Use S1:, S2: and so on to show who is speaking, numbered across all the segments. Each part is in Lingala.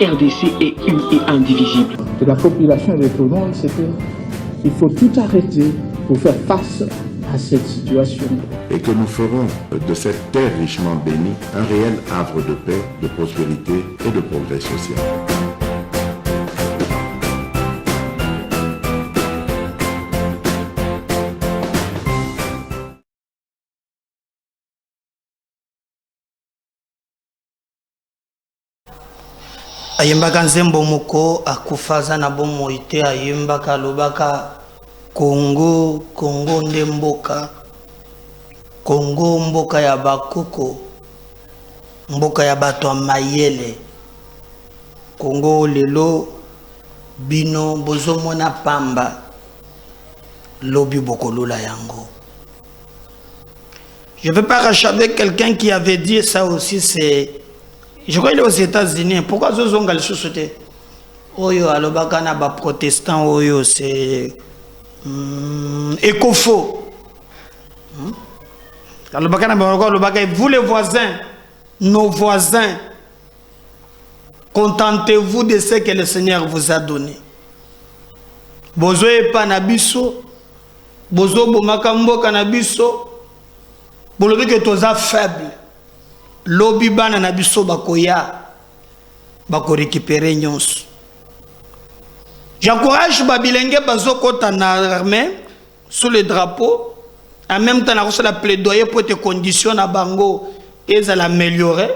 S1: RDC est une et indivisible.
S2: De la population de Tonon, c'est qu'il faut tout arrêter pour faire face à cette situation.
S3: Et que nous ferons de cette terre richement bénie un réel havre de paix, de prospérité et de progrès social.
S4: Ayembaka nzembo moko akufaza na bomo ite ayembaka lobaka Congo nde mboka Congo mboka ya bakoko mboka ya bato ya mayele Congo lelo bino bozomona pamba lobi bokolola yango. Je ne veux pas racher avec quelqu'un qui avait dit ça aussi, c'est je crois qu'il est aux États-Unis. Pourquoi Zozonga le sous-sauté? Oyo alobaka na ba protestant oyo c'est éco-faux. Alobaka na ba alobaka vous les voisins, nos voisins, contentez-vous de ce que le Seigneur vous a donné. Bozo epa na biso, bozo bomaka mboka na biso, bolobi que toza faible. Lobi bana na biso bakoya bako récupérer nyonso. J'encourage babilenge bazokota na armée sous le drapeau en même temps na la plaidoyer pour te conditions na bango et ça l'améliorer.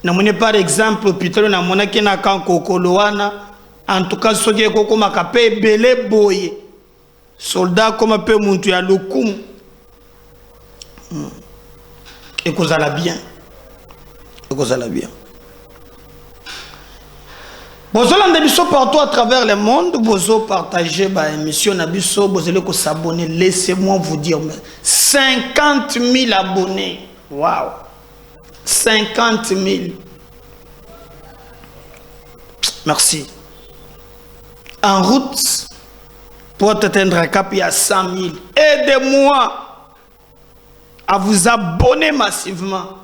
S4: Na mone par exemple hôpital na mona ki na kan kokolowana en tout cas soki koko makape belé boye soldat comme peu muntu ya lokum et cause la bien. Bien. Bozo landebiso partout à travers le monde, bozo partager ba émission nabiso, bozo le ko s'abonner. Laissez-moi vous dire 50 000 abonnés. Waouh. 50 000. Merci. En route pour atteindre un cap il y a 100 000. Aidez-moi à vous abonner massivement.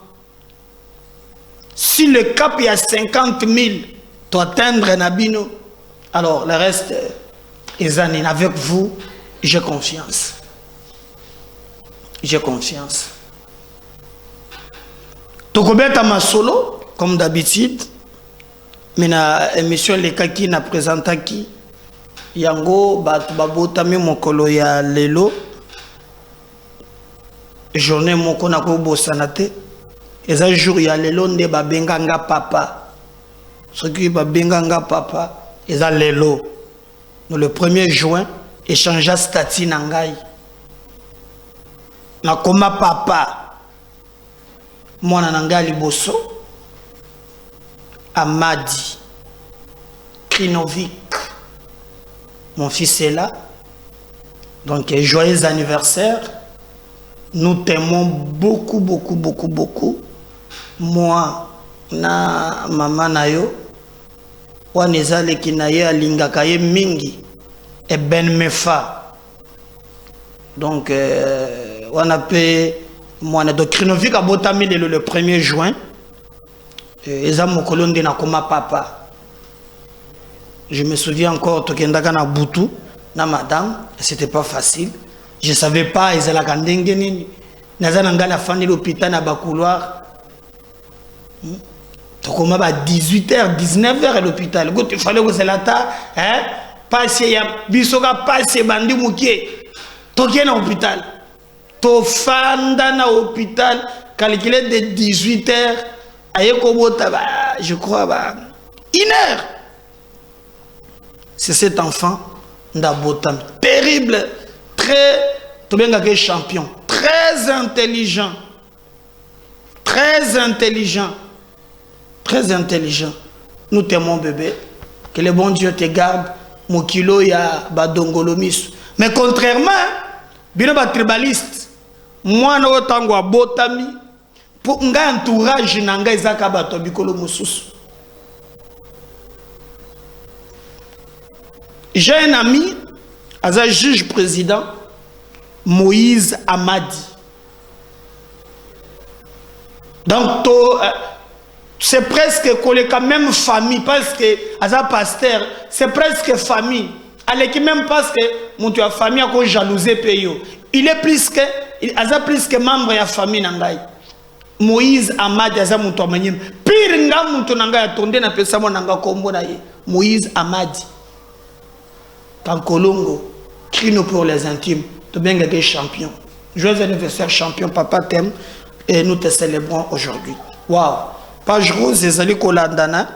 S4: Si le cap est à 50 000, tu atteindre Nabino, alors le reste, Ezanine, avec vous, j'ai confiance. J'ai confiance. Tokobeta ma solo, comme d'habitude, mais na émission les kaki na présenta qui yango batu babotami mokolo ya lelo journée moko na ko bosanate. Et un jour, il y a les lots de Babenganga Papa. Ce qui est Babenganga Papa, ils ont les lots. Nous, le 1er juin, échangea stati Nangai. Nakoma Papa. Moi, Nananga Liboso. Amadi. Krinovic. Mon fils est là. Donc, joyeux anniversaire. Nous t'aimons beaucoup, beaucoup, beaucoup, beaucoup. Moi, na maman nayo, wanezale kinaye alingaka ye mingi, et ben mefa. Donc, on a payé, moi, na Krinovic a botami le 1er juin, et ça mokolo nde na koma papa. Je me souviens encore, tokendaka na butu, na madame, c'était pas facile. Je ne savais pas, ils allaient à Kandengeni. Nazananga la fin de l'hôpital à Bakouloir. Donc on m'a 18h, 19h à l'hôpital. Il fallait que c'est là, hein? Passer, ya bisoka passer bandi mouké. Toké à l'hôpital. To fanda na hôpital, calculé de 18h à Yekobota, je crois, 1h. C'est cet enfant d'Abotam. Terrible, très champion, très intelligent. Très intelligent. Très intelligent. Nous t'aimons bébé. Que le bon Dieu te garde. Mokilo ya badongolomis. Mais contrairement, bino ba tribaliste. Moi na otango abotami pour nga entourage nanga ezaka bato bikolo mususu. J'ai un ami, un juge président, Moïse Amadi. Donc, c'est presque la même famille, parce que Aza pasteur, c'est presque famille. Avec même parce que mon tu a famille a jalousé payo. Il est plus que membre de la famille nangai. Moïse Amadi Aza mon toi manyem. Pire nga mon toi nangai attendé na pesa mon nanga kombo na ye. Moïse Amadi. Kankolongo, crino pour les intimes. Tu bien gagné champion. Joyeux anniversaire champion, papa t'aime et nous te célébrons aujourd'hui. Waouh. Page rose ezali kolandana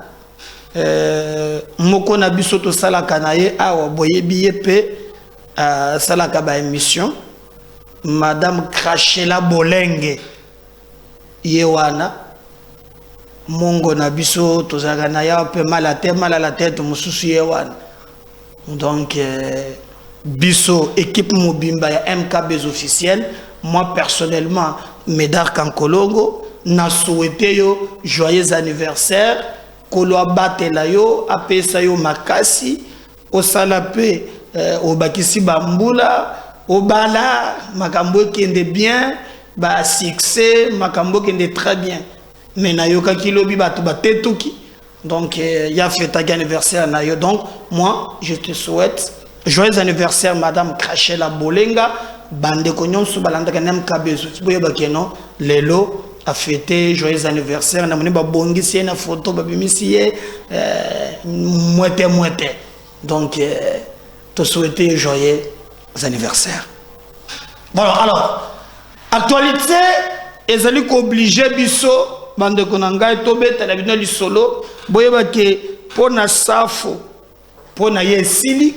S4: moko na biso to sala kanaye awa boyebi yepe sala ka ba émission madame Krachela Bolenge yewana mongo na biso to zaka na ya pe mal à la tête mususu yewana donc biso équipe mobimba ya MKB officiel moi personnellement Médard Kankolongo na souhaité yo joyeux anniversaire kolo batela yo apesa yo makasi o salape o bakisi bambula o bala makambo kende bien ba succès makambo kende très bien mais na yo kakilobi batu batetuki donc ya fête anniversaire na yo donc moi je te souhaite joyeux anniversaire madame Krachela Bolenga bande konyon su balanda kanem kabezo boye bakeno lelo a fêté joyeux anniversaire na moni ba bongisi na photo ba bimisiye moite donc te souhaiter joyeux anniversaire. Bon alors actualité ezali ko obligé biso bande konanga to beta na bino li solo boye ba ke pona safo pona yesili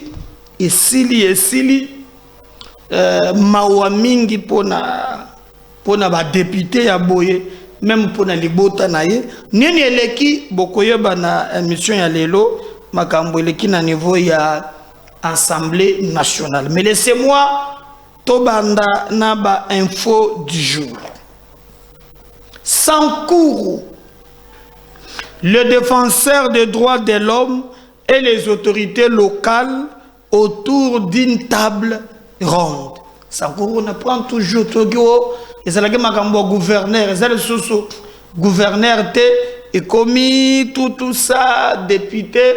S4: mawa mingi pona ba député ya boye même pona libota na ye nini eleki bokoyeba na émission ya lelo makambo eleki na niveau ya Assemblée nationale mais laissez-moi tobanda na ba info du jour. Sankourou, le défenseur des droits de l'homme et les autorités locales autour d'une table ronde. Sankourou ne prend toujours Tokyo. Et c'est là que makambo gouverneur, et c'est le sous gouverneur et commis tout ça député,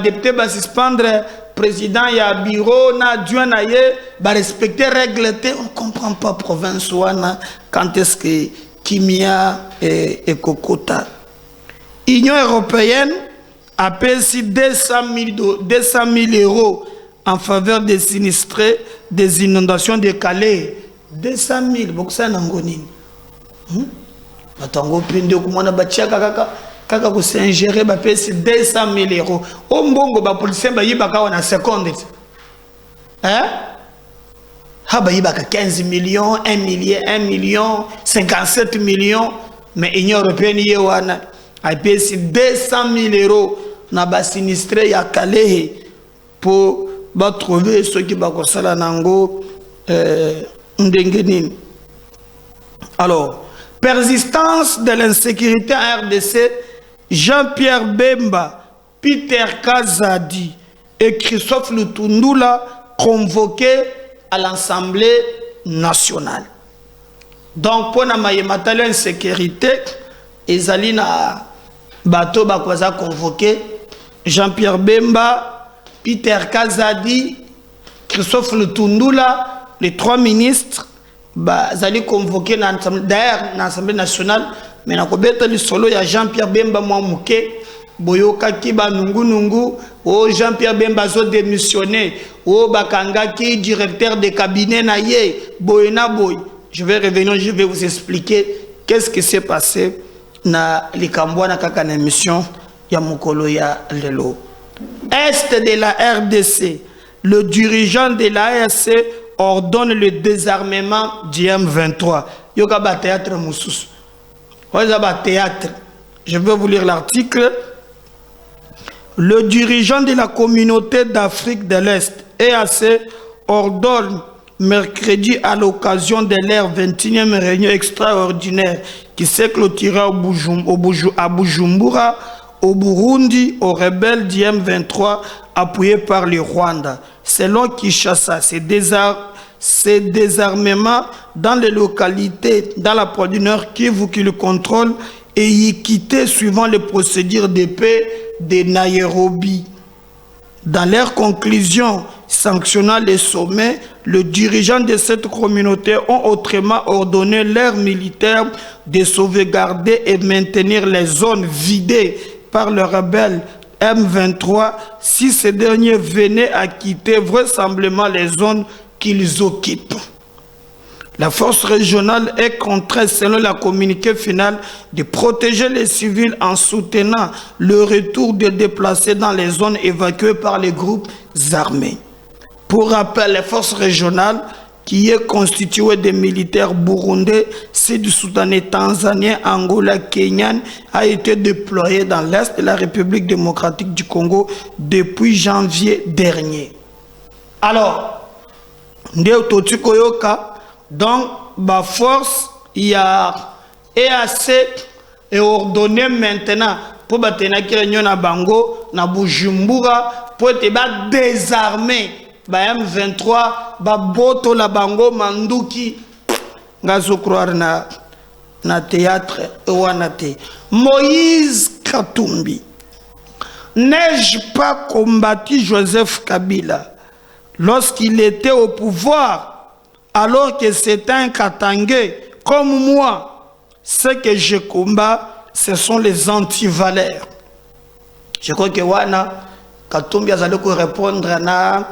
S4: député va suspendre président ya bureau na duana ye ba respecter règle on comprend pas province wana quand est-ce que Kimia et Kokota. Union européenne a payé 200 000 € en faveur des sinistrés des inondations de Calais. 200 000, beaucoup ça n'angoni. Batango pinde kumona batia kaka ko s'ingérer ba pesi 200 000 €. O mbongo ba policier ba yibaka wana seconde. Hein? Ha ba yibaka 15 millions, 1 million, 57 millions, mais Union européenne yewana a pesi 200 000 € na ba sinistré ya Calais pour ba trouver ceux qui ba ko sala nango Ndengenine. Alors, persistance de l'insécurité en RDC, Jean-Pierre Bemba, Peter Kazadi et Christophe Lutundula convoqués à l'Assemblée nationale. Donc, pour la insécurité, Ezalina Bato Bakwaza convoqué, Jean-Pierre Bemba, Peter Kazadi, Christophe Lutundula, les 3 ministres allaient convoquer l'Assemblée nationale, mais le solo, il y a Jean-Pierre Bemba Mouamouké, Boyoka Kiba Nungu, Jean-Pierre Bemba zo démissionné, Bakangaki, directeur de cabinet Naye, Boyena Boy. Je vais revenir, je vais vous expliquer qu'est-ce qui s'est passé dans les Kambouana Kakana émission Yamukolo ya Lelo. Est de la RDC, le dirigeant de l'ARC ordonne le désarmement du M23. Yokaba théâtre Moussous. Théâtre. Je vais vous lire l'article. Le dirigeant de la communauté d'Afrique de l'Est, EAC, ordonne mercredi à l'occasion de leur 21e réunion extraordinaire qui s'est clôturée à Bujumbura, au Burundi, aux rebelles du M23 appuyés par le Rwanda. Selon Kinshasa, ces désarmements dans les localités dans la province du Nord Kivu qui le contrôle et équité suivant les procédures de paix de Nairobi. Dans leur conclusion sanctionnant les sommets, les dirigeants de cette communauté ont autrement ordonné leurs militaires de sauvegarder et maintenir les zones vidées par le rebelle M23 si ces derniers venaient à quitter vraisemblablement les zones qu'ils occupent. La force régionale est contrainte, selon la communiqué finale, de protéger les civils en soutenant le retour des déplacés dans les zones évacuées par les groupes armés. Pour rappel, la force régionale, qui est constituée de militaires burundais, sud-soudanais, tanzaniens, angolais, kenyans, a été déployée dans l'Est de la République démocratique du Congo depuis janvier dernier. Alors, donc, ma force, il y a EAC est ordonné maintenant pour battre qui na Bango, na Bujumbura, pour être désarmé. M23, Boto la Bango, Manduki, ngazo croire na théâtre ouanate. Moïse Katumbi, n'ai-je pas combattu Joseph Kabila lorsqu'il était au pouvoir? Alors que c'est un Katangé comme moi, ce que je combats, ce sont les antivaleurs. Je crois que Wana Katumbi a répondre à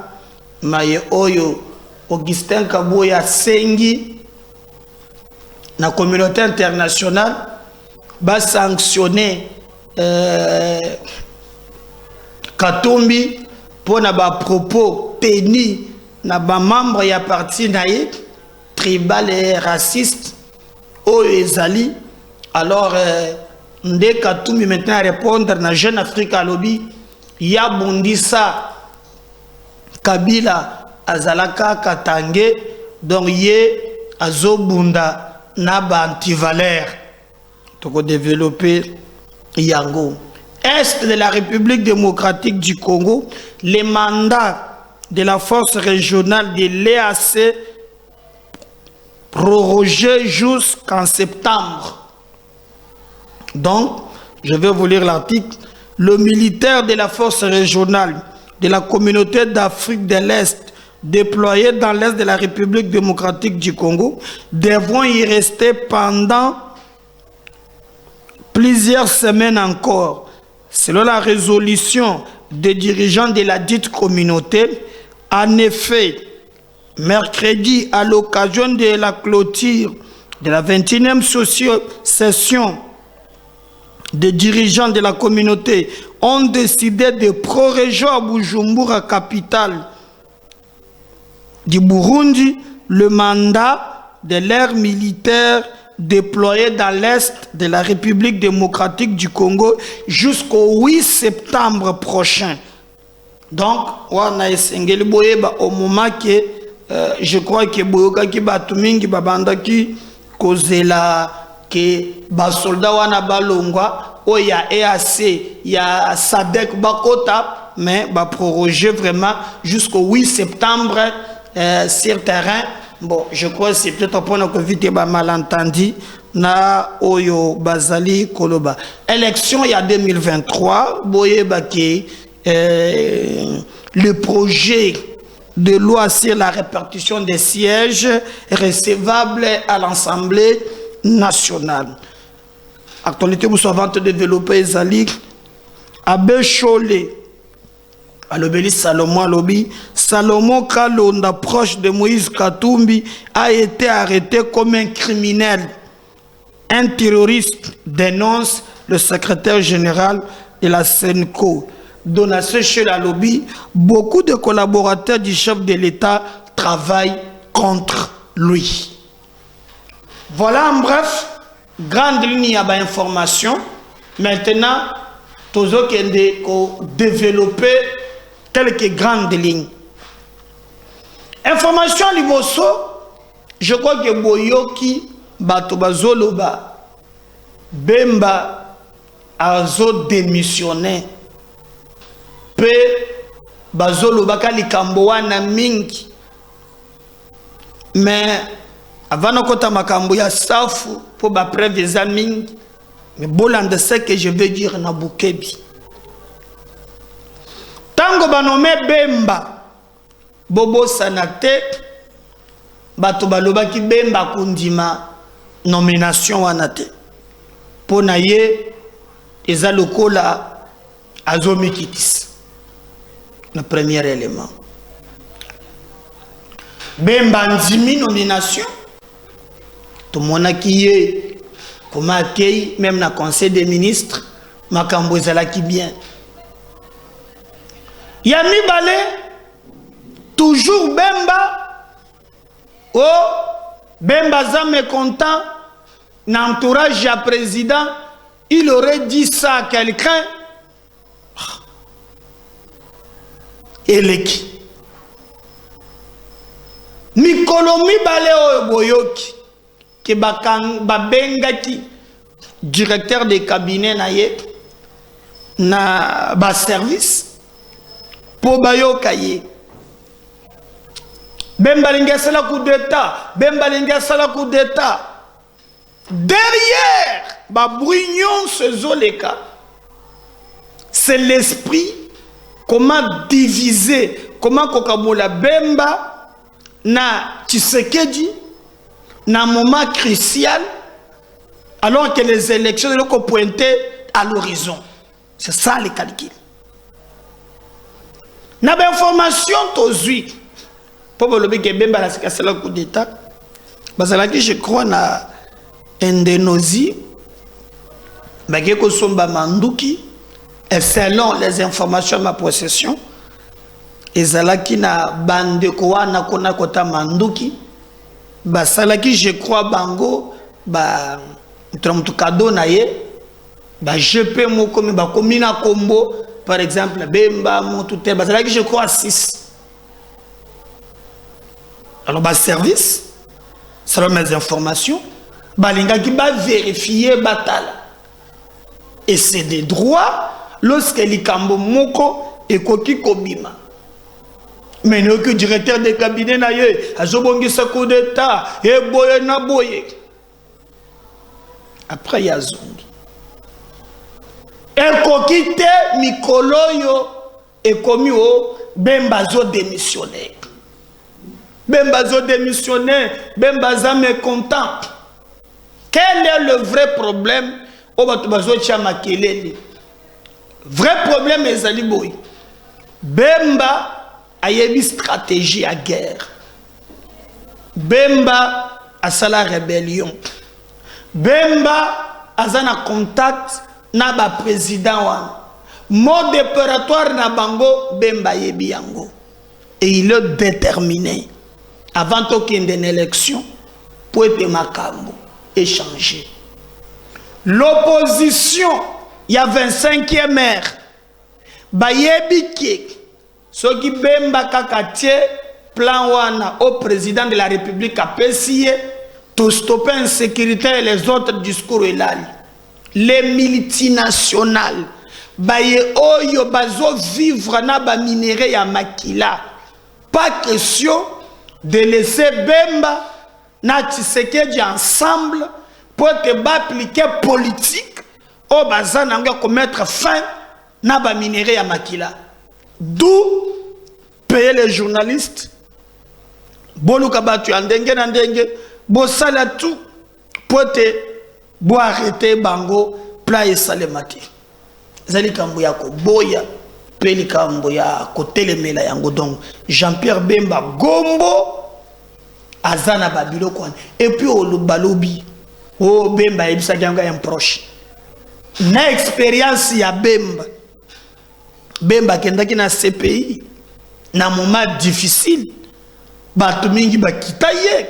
S4: Maye Oyo, Augustin Kabouya Sengi, la communauté internationale va sanctionner Katumbi pour na ba propos tenus na ba membre ya parti naïe tribal et raciste au ezali. Alors Ndé Katumbi maintenant répondre na Jeune Afrique à lobby ya bondisa Kabila azalaka Katangé donc yé azobunda na ba antivaleur toko développer yango. Est de la République démocratique du Congo, les mandats de la force régionale de l'EAC prorogés jusqu'en septembre. Donc, je vais vous lire l'article. Le militaire de la force régionale de la communauté d'Afrique de l'Est déployés dans l'Est de la République démocratique du Congo devront y rester pendant plusieurs semaines encore. Selon la résolution des dirigeants de la dite communauté, en effet, mercredi, à l'occasion de la clôture de la 21e session des dirigeants de la communauté, ont décidé de proroger à Bujumbura, capitale du Burundi, le mandat de l'ère militaire déployé dans l'Est de la République démocratique du Congo jusqu'au 8 septembre prochain. Donc, on a essayé au moment que je crois que Boyoka qui batumingi babandaki kozela que basoldat wana balongwa o ya EAC ya SADC bakota mais ba proroger vraiment jusqu'au 8 septembre sur terrain. Bon, je crois que c'est peut-être pour nous éviter un malentendu na oyo bazali koloba. Élection il y a 2023, boye baki le projet de loi sur la répartition des sièges recevables à l'Assemblée nationale. Actualité vous savante développée Zali Abbé Cholé à l'obélisque Salomon à l'obélisque Salomon Kalonda, proche de Moïse Katumbi, a été arrêté comme un criminel. Un terroriste dénonce le secrétaire général de la SENCO. Donation chez la lobby, beaucoup de collaborateurs du chef de l'État travaillent contre lui. Voilà en bref, grande ligne à information. Maintenant, tous ceux qui ont développé quelques grandes lignes. Information liboso, je crois que Boyoki bato bazoloba Bemba azo démissionné pe bazoloba kalikambo wana mingi mais avant kota makambo ya safu po ba preuve za mingi Mais bolande ce que je veux dire na Bukebi. Tango banome Bemba Bobo Sanate bato baloba ki Bemba kundima nomination wanate. Pona ye eza lokola azomikitis. Le premier élément. Bemba ndimi nomination. Tout le monde qui est comme accueil, même dans le conseil des ministres, makambo ezala ki bien. Yami Balé, toujours Bemba, oh, Bemba za mécontent, n'entourage du président, il aurait dit ça à quelqu'un. Eleki. Mikolo Mibale o boyoki. Ke babengaki directeur de cabinet na ye na ba service po bayoka ye. Bemba linga sala coup d'état, Bemba linga sala coup d'état. Derrière ba brignon ce zoleka. C'est l'esprit. Comment diviser, comment kokabola Bemba na Tshisekedi na moment crucial alors que les élections sont pointées à l'horizon. C'est ça les calculs. Na ba information tozui pour le que Bemba la c'est le coup d'état. Basala que je crois na Indonésie bagé ko somba manduki. Et selon les informations de ma possession, ezalaki na bande koa na kona kota manduki, basalaki je crois bango ba cadeau na ye, ba jepe moko mi ba komi na kombo par exemple Bemba Moutouté, basalaki je crois 6. Alors ba service, selon mes informations, balingaki ba vérifier batala. Et c'est des droits. Lorsque likambo moko ekoki kobima mais ne que directeur de cabinet na ye azobongisa coup d'état et boye na boye après ya zongi ekoki te mikolo yo ekomi o Bemba zo démissionner Bemba zo démissionner Bemba za mécontent. Quel est le vrai problème o bato bazo tia makelele? Vrai problème est Zaliboui. Bemba a une stratégie à guerre. Bemba a la rébellion. Bemba a un contact na ba président wan. Mode opératoire na bango Bemba yebi yango. Et il est déterminé avant qu'il y ait une élection pour être makambo échanger. L'opposition. Il y a 25e maire. Bayebiki. Ce qui Bemba kakatie plan wana au président de la République a pessié tout stopper l'insécurité et les autres discours elali. Les multinationales. Baye oyo bazo vivre na ba minéraux ya makila. Pas question de laisser Bemba na Tshisekedi ensemble pour te appliquer politique. O bazan anga ko mettre fin na ba minéraux ya makila. D'où payer les journalistes. Boluka batu ndenge na ndenge bo sala tout pour te bo arrêter bango pla et salemati. Zali kambo ya ko boya peli kambo ya ko telemela yango donc Jean-Pierre Bemba Gombo azana babilo kwa et puis au balobi o Bemba ebisa kyanga un proche. Na expérience ya Bemba. Bemba kendaki na CPI na moment difficile. Batu mingi bakita ye.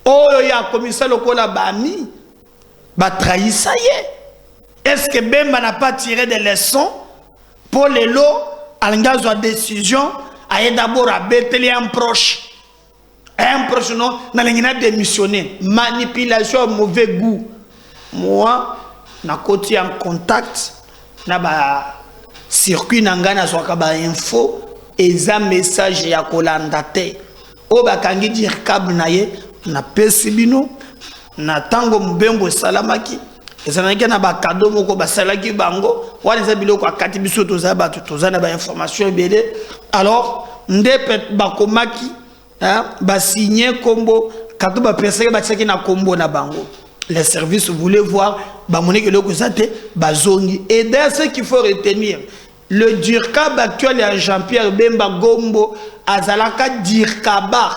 S4: Oyo ya commissaire lokola bami ba trahissa ye. Est-ce que Bemba n'a pas tiré des leçons pour les lots à l'engagement de décision à d'abord à bételer un proche. Un proche non, n'a pas démissionné. Manipulation, mauvais goût. Moi, na côté en contact, na ba circuit nangana soka ba info et za message ya kolanda te. O ba kangi dire câble na ye na pesibino na tango mbembo salamaki ezalaki na ba cadeau moko basalaki bango wana eza biloko akati biso toza bato toza na ba information ebele alors nde bakomaki ba signer kombo kato ba pesaki batiaki na kombo na bango. Les services voulaient voir ba monique le kozate bazongi. Et d'ailleurs ce qu'il faut retenir, le DIRCAB actuel est Jean-Pierre Bemba Gombo azalaka DIRCABA.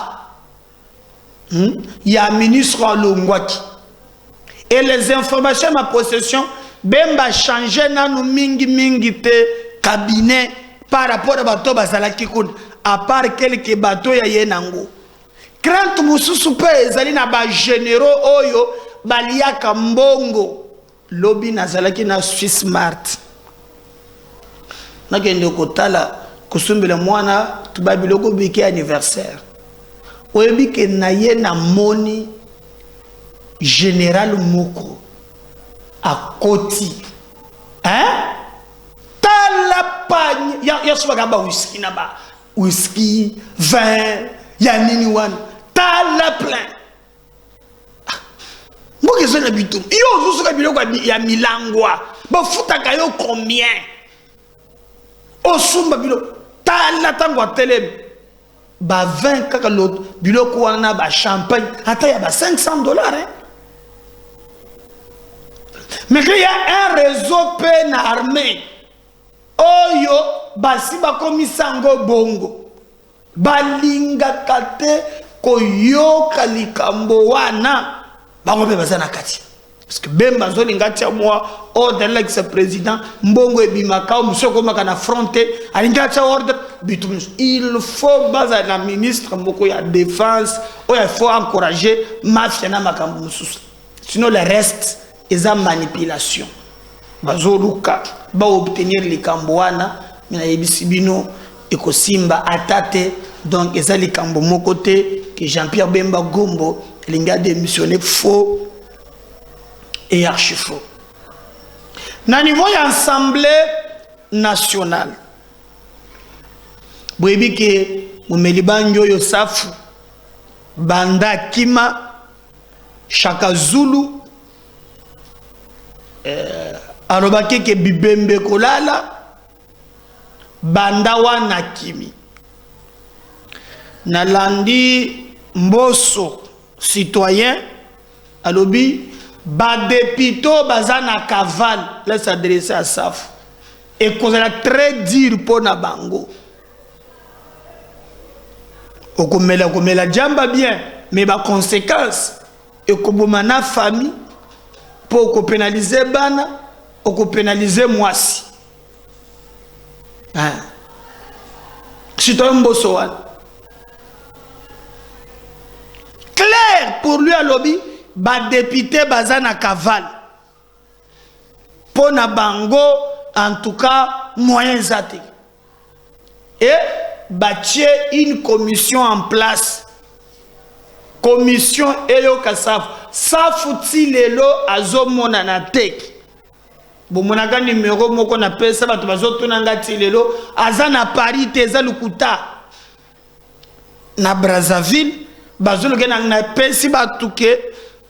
S4: Il y a un ministre en Longwaki. Et les informations à ma possession, Bemba changé nanou mingi te cabinet par rapport à bateau bazalaki koun. À part quelques bateaux ya yenango. Crainte mususu pe ezali na ba généraux oyo baliaka mbongo. Lobby nazalaki na Swiss Mart. Nakende kotala kusumbela mwana tubabiloko biki anniversaire. Oyebi ke na ye na moni général moko a koti. Hein? Tala pagne. Ya soba gamba whisky na ba. Whisky, vin, ya nini wana. Tala plein. Mboke zo na bitum. Yo zo soka biloko ya milangwa. Ba futaka yo combien? Osumba biloko. Tala tangwa telem. Ba 20 kaka l'autre. Biloko wana ba champagne. Ata ya ba $500 hein. Mais il y a un réseau peine armé. Oyo basi bakomisango bongo. Balinga kate koyoka likambo wana. Bango be bazana kati. Parce que Bemba zolinga tia moi ordre l'ex-président mbongo ebimaka musoko maka na fronté alinga tia ordre bitum. Il faut baza la ministre moko ya défense, il faut encourager mafia na makambo mususu. Sinon le reste est en manipulation. Bazoluka ba obtenir likambo wana mina yebisibino ekosimba atate donc eza likambo moko te que Jean-Pierre Bemba Gombo linga démissionné faux et archi faux. Na niveau ya assemblée nationale boyebi ke mumeli banjo yo safu banda kima Shaka Zulu alobaki ke bibembe kolala banda wana kimi nalandi mboso citoyen alobi ba dépito bazana cavale laisse s'adresser à SAF et kozala très dur pour na bango okomela jamba bien mais ba conséquence et koboma na famille pour ko pénaliser bana ou ko pénaliser mwasi hein citoyen mboso wana clair pour lui à lobby ba député bazana cavale pour na bango en tout cas moyens zate et bâtir une commission en place commission eyo kasaf safuti lelo azomona na tek bomonaka numéro moko na pesa bato bazotuna ngati lelo azana Paris teza lukuta na Brazzaville bazoluke na pesi batuke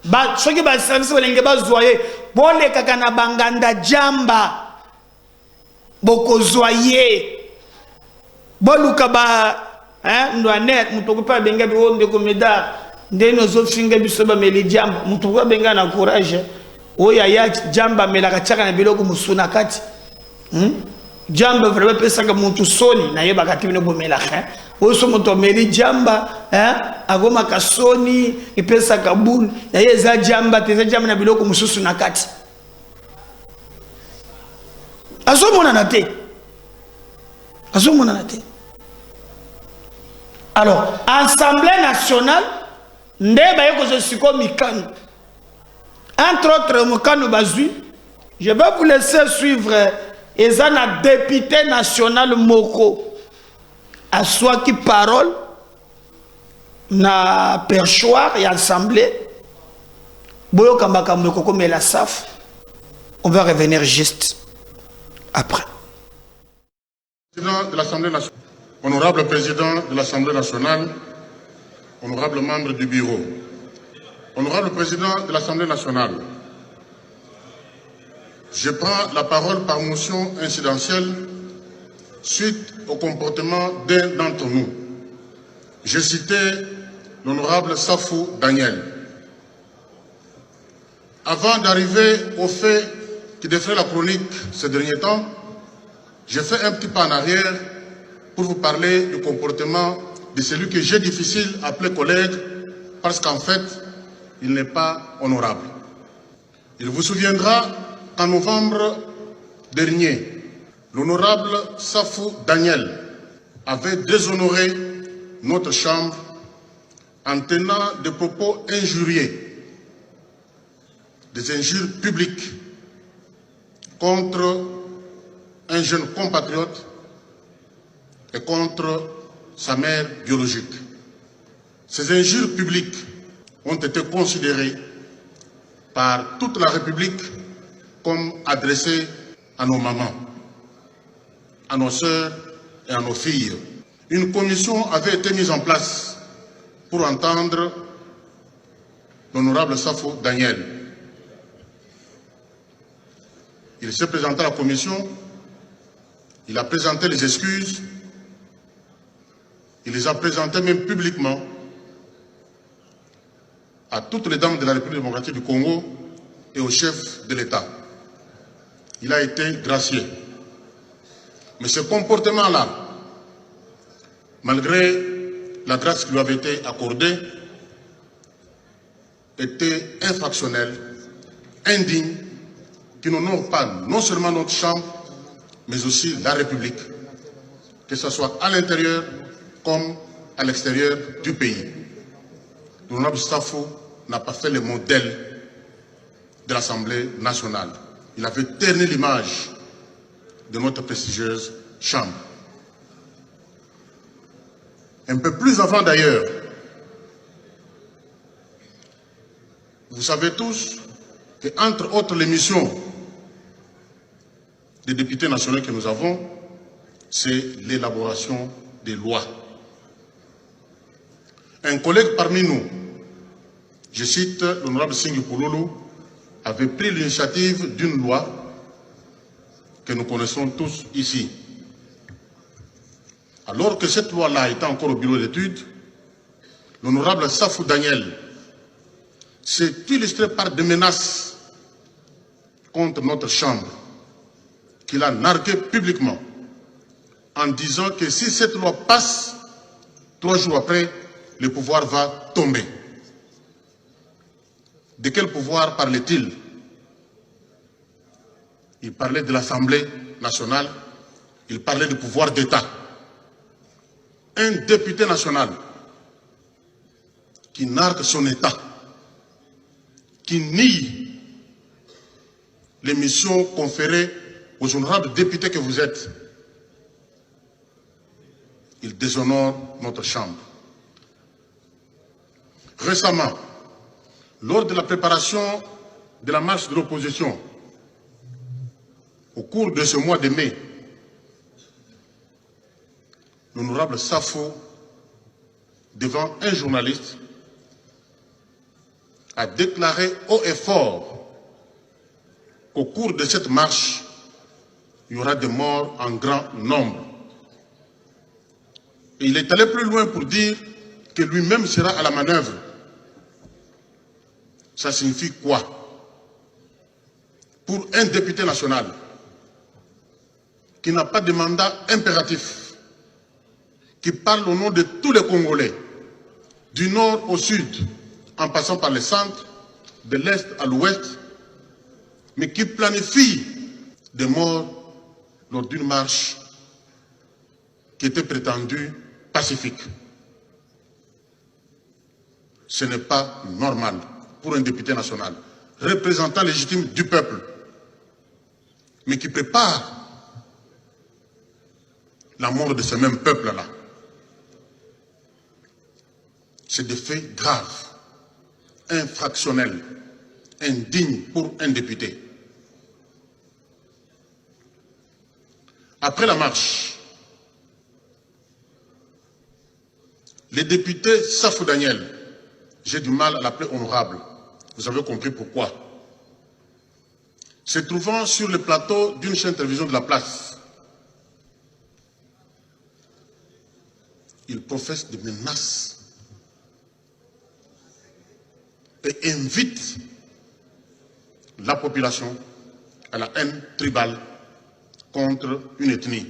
S4: ba soki ba service bolenge bazwaye bolekaka na banganda jamba bokozwaye boluka ba ndwaner mutoko pa benga bi wonde ko medar ndeno zo finga biso ba meli jamba mutoko benga na courage oya ya jamba melaka chaka na biloko musuna kati jamba vraiment pesa ka muntu soni na yeba kati bino bomela oso muto meli jamba agoma kasoni ipesa kabul na yeza jamba teza jamba na biloko mususu na kati azomona na te azomona na te. Alors Assemblée nationale ndeba yeko zo siko mikano entre autres mukano bazui je vais vous laisser suivre ezana député national moko à soi qui parole na perchoir et assemblée boyo kambaka moko mais la SAF on va revenir juste après.
S5: Président de l'Assemblée nationale, honorable président de l'Assemblée nationale, honorable membre du bureau, honorable président de l'Assemblée nationale, Je prends la parole par motion incidentielle suite au comportement d'un d'entre nous. J'ai cité l'honorable Safou Daniel. Avant d'arriver aux faits qui défraient la chronique ces derniers temps, j'ai fait un petit pas en arrière pour vous parler du comportement de celui que j'ai difficile à appeler collègue parce qu'en fait, il n'est pas honorable. Il vous souviendra qu'en novembre dernier, l'honorable Safou Daniel avait déshonoré notre Chambre en tenant des propos injurieux, des injures publiques contre un jeune compatriote et contre sa mère biologique. Ces injures publiques ont été considérées par toute la République comme adressées à nos mamans, à nos sœurs et à nos filles. Une commission avait été mise en place pour entendre l'honorable Safou Daniel. Il s'est présenté à la commission, il a présenté les excuses, il les a présentées même publiquement à toutes les dames de la République démocratique du Congo et au chef de l'État. Il a été gracié. Mais ce comportement-là, malgré la grâce qui lui avait été accordée, était infractionnel, indigne, qui n'honore pas non seulement notre Chambre, mais aussi la République, que ce soit à l'intérieur comme à l'extérieur du pays. L'honorable Safou n'a pas fait le modèle de l'Assemblée nationale. Il avait terni l'image de notre prestigieuse Chambre. Un peu plus avant d'ailleurs, vous savez tous qu'entre autres les missions des députés nationaux que nous avons, c'est l'élaboration des lois. Un collègue parmi nous, je cite l'honorable Singhi Pouloulou, avait pris l'initiative d'une loi que nous connaissons tous ici. Alors que cette loi-là était encore au bureau d'études, l'honorable Safou Daniel s'est illustré par des menaces contre notre Chambre, qu'il a nargué publiquement, en disant que si cette loi passe, 3 jours après, le pouvoir va tomber. De quel pouvoir parlait-il? Il parlait de l'Assemblée nationale, il parlait du pouvoir d'État. Un député national qui nargue son État, qui nie les missions conférées aux honorables députés que vous êtes, il déshonore notre Chambre. Récemment, lors de la préparation de la marche de l'opposition, au cours de ce mois de mai, l'honorable Safou, devant un journaliste, a déclaré haut et fort qu'au cours de cette marche, il y aura des morts en grand nombre. Et il est allé plus loin pour dire que lui-même sera à la manœuvre. Ça signifie quoi? Pour un député national qui n'a pas de mandat impératif, qui parle au nom de tous les Congolais, du nord au sud, en passant par le centre, de l'est à l'ouest, mais qui planifie des morts lors d'une marche qui était prétendue pacifique. Ce n'est pas normal pour un député national, représentant légitime du peuple, mais qui prépare la mort de ce même peuple-là. C'est des faits graves, infractionnels, indignes pour un député. Après la marche, le député Safou Daniel, j'ai du mal à l'appeler honorable, vous avez compris pourquoi. se trouvant sur le plateau d'une chaîne de télévision de la place. Il professe des menaces et invite la population à la haine tribale contre une ethnie.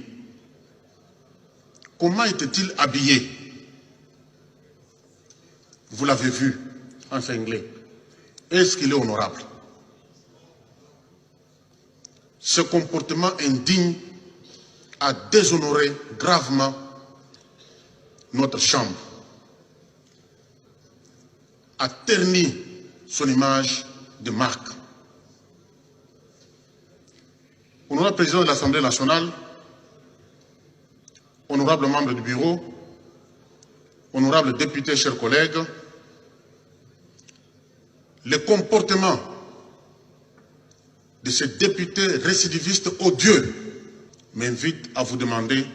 S5: Comment était-il habillé? Vous l'avez vu en cinglé. Est-ce qu'il est honorable? Ce comportement indigne a déshonoré gravement notre chambre, a terni son image de marque. Honorable président de l'Assemblée nationale, honorable membre du bureau, honorable député, chers collègues, le comportement de ces députés récidivistes odieux m'invite à vous demander,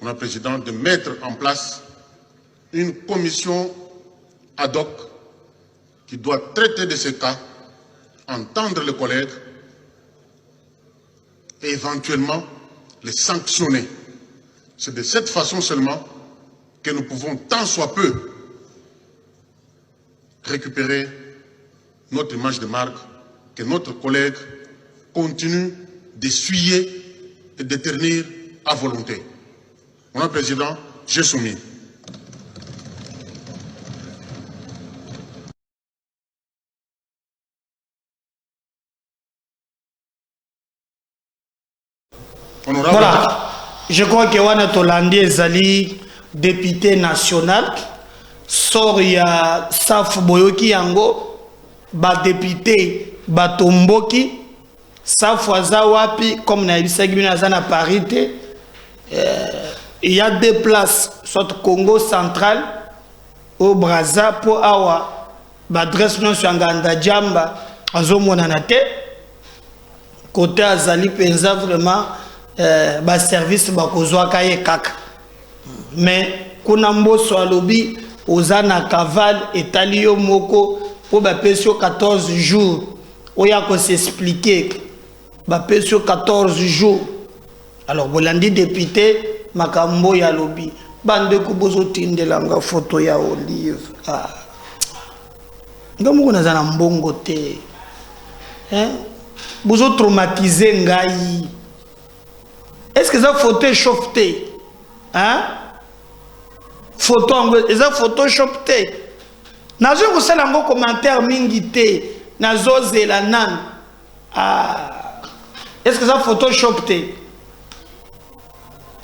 S5: honorable président, de mettre en place une commission ad hoc qui doit traiter de ces cas, entendre les collègues et éventuellement les sanctionner. C'est de cette façon seulement que nous pouvons tant soit peu récupérer notre image de marque, que notre collègue continue d'essuyer et de ternir à volonté. Mon président, j'ai soumis.
S4: Voilà, je crois que Wana Tolandi Ezali, député national, sort ya Saf Boyoki Yango, ba député Batomboki, Saf Wazawapi, comme na Ibisagibina Zana parité, il y a deux places, soit Congo central, au Brazza, pour Awa, Badres non Swanganda Djamba, Azo Monanate, côté Azali Penza vraiment. Ba service ba kozwa kaye kaka mais kuna mboso alobi ozana kaval etalio moko po ba pesio 14 jours oya ko s'expliquer ba pesio 14 jours alors bolandi député makambo ya lobi bande ko bozo tindelanga photo ya Olive ngamu na zana mbongo te bozo traumatiser ngai. Est-ce que ça photo est chopté? Hein? Photo anglaise, est-ce que photo chopté? Nazo ko sala ngo commentaire mingi te, nazo zela nan. Est-ce que ça photo chopté?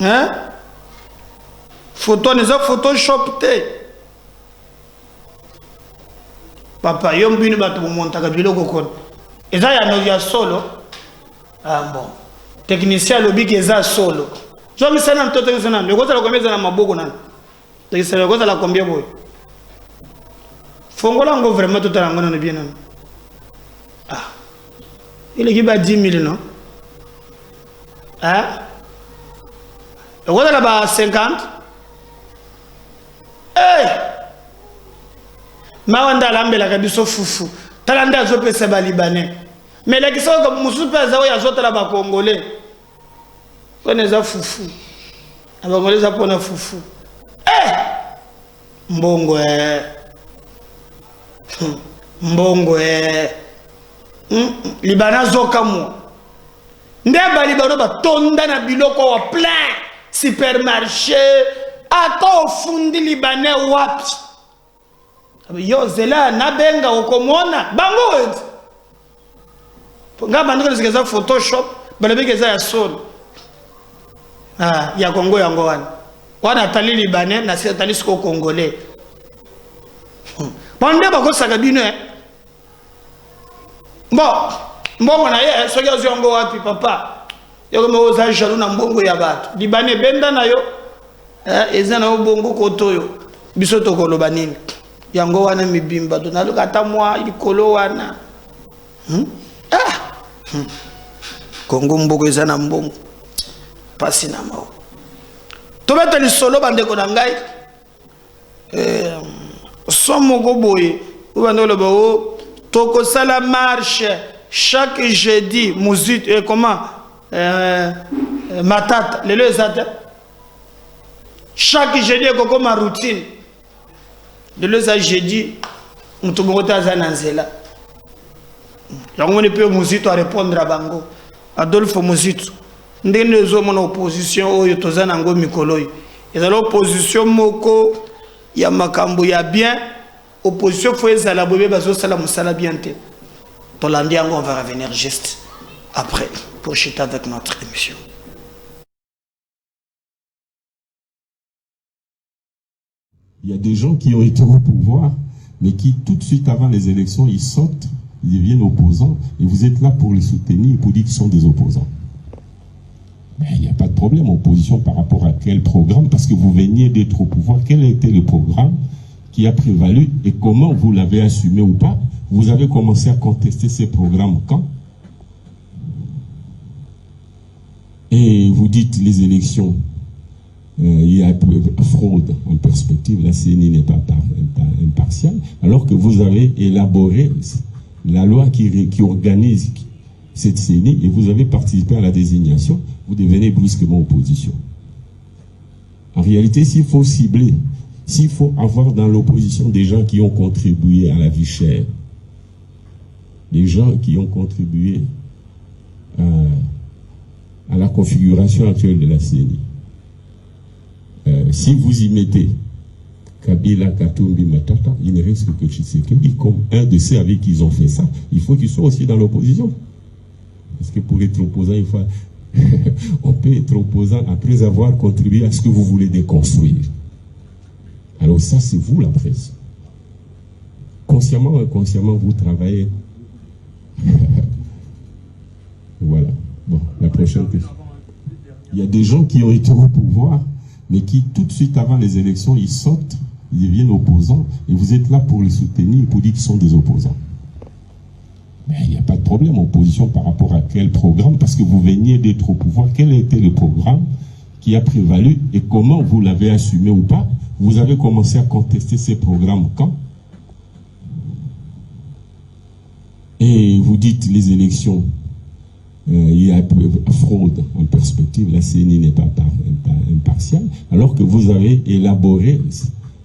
S4: Hein? Photo n'est pas photo chopté. Papa, yom bini batu monta ka biloko kon. Eza ya no ya solo. Bon. Technicien lobby qui est solo. Je me sens en tout cas, le gars la combien de maboko nan. Technicien le gars la combien boy. Fongola ngo vraiment tout à l'heure bien nan. Il est qui va 10 000 non? Hein? Le gars là bas 50. Hey! Mawanda lambela kabiso fufu. Talanda zo pesa ba libanais. Mais les qui sont comme Moussou Pesa, il y a d'autres là-bas congolais. On est à foufou. Les Congolais, ça prend un foufou. Eh! Mbongo, Mbongo, Libana Zokamou. Ndeba Libano, tonda na biloko wa plein. Supermarché. Attends, au fond du Libanais, wapi. Yo, zela, nabenga, okomona. Bango, nga bandiko zikeza Photoshop balabe keza ya solo ya Congo yango wana tali libanais na se tali siko congolais bande bako saka bino mbongo na ye soki azo yango wapi papa yoko mo oza jaloux na mbongo ya bato libanais benda na yo eza na bongo kotoyo biso tokoloba nini yango wana mibimba to naluka ata mwa likolo wana Congo mboko ezana mbongo pasi na mao tobeta lisolo bandeko na ngai somo go boye ubandolo ba toko sala marche chaque jeudi, matata, les deux chaque jeudi, comme ma routine. De deux jeudi, nous sommes Zananzela. On ne peut pas répondre à Bango. Adolphe Mouzitou. Nous sommes en opposition au Yotozanango Mikoloy. Et dans l'opposition, Moko, il y a Makambo, il y a bien. Opposition, il faut que la bobé bazo salam salabiante. Pour l'Andiango, on va revenir juste après pour chuter avec notre émission.
S6: Il y a des gens qui ont été au pouvoir, mais qui tout de suite avant les élections, ils sortent, ils deviennent opposants, et vous êtes là pour les soutenir, pour dire qu'ils sont des opposants. Mais il n'y a pas de problème, opposition par rapport à quel programme, parce que vous veniez d'être au pouvoir. Quel a été le programme qui a prévalu et comment vous l'avez assumé ou pas? Vous avez commencé à contester ces programmes quand? Et vous dites les élections, il y a fraude en perspective, la CENI n'est pas impartiale, alors que vous avez élaboré la loi qui organise cette CENI et vous avez participé à la désignation, vous devenez brusquement opposition. En réalité, s'il faut cibler, s'il faut avoir dans l'opposition des gens qui ont contribué à la vie chère, des gens qui ont contribué à la configuration actuelle de la CENI, si vous y mettez Kabila, Katumbi, Matata, il ne reste que Tshisekedi comme un de ceux avec qui ils ont fait ça. Il faut qu'ils soient aussi dans l'opposition. Parce que pour être opposant, il faut... on peut être opposant après avoir contribué à ce que vous voulez déconstruire. Alors ça, c'est vous la presse. Consciemment ou inconsciemment, vous travaillez. Voilà. Bon, la prochaine question. Il y a des gens qui ont été au pouvoir, mais qui tout de suite avant les élections, ils sortent, ils deviennent opposants, et vous êtes là pour les soutenir, pour dire qu'ils sont des opposants. Mais il n'y a pas de problème, opposition par rapport à quel programme, parce que vous veniez d'être au pouvoir. Quel a été le programme qui a prévalu et comment vous l'avez assumé ou pas? Vous avez commencé à contester ces programmes quand? Et vous dites les élections, il y a fraude en perspective, la CENI n'est pas impartiale, alors que vous avez élaboré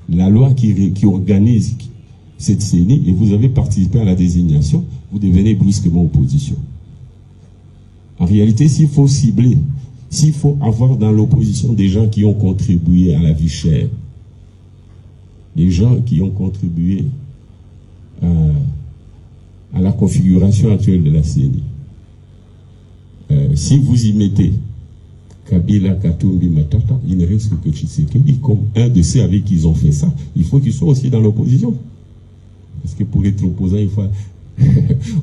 S6: la loi qui organise cette CENI et vous avez participé à la désignation, vous devenez brusquement opposition. En réalité, s'il faut cibler, s'il faut avoir dans l'opposition des gens qui ont contribué à la vie chère, des gens qui ont contribué à la configuration actuelle de la CENI, si vous y mettez Kabila, Katumbi, Matata, il ne reste que Tshisekedi comme un de ceux avec qui ils ont fait ça. Il faut qu'ils soient aussi dans l'opposition. Parce que pour être opposant, il faut...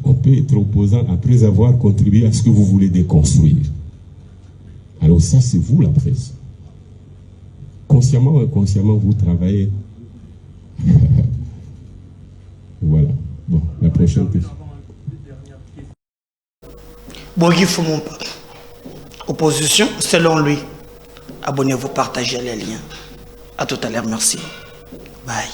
S6: on peut être opposant après avoir contribué à ce que vous voulez déconstruire. Alors ça, c'est vous la presse. Consciemment ou inconsciemment, vous travaillez. Voilà. Bon, la prochaine question.
S4: Bogi Fumumpa. Opposition, selon lui. Abonnez-vous, partagez les liens. À tout à l'heure, merci. Bye.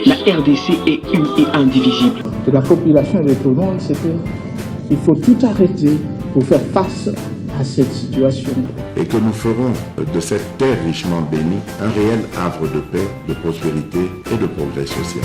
S1: La RDC est une et indivisible.
S2: De la population et de tout le monde, c'est qu'il faut tout arrêter pour faire face à cette situation.
S3: Et que nous ferons de cette terre richement bénie un réel havre de paix, de prospérité et de progrès social.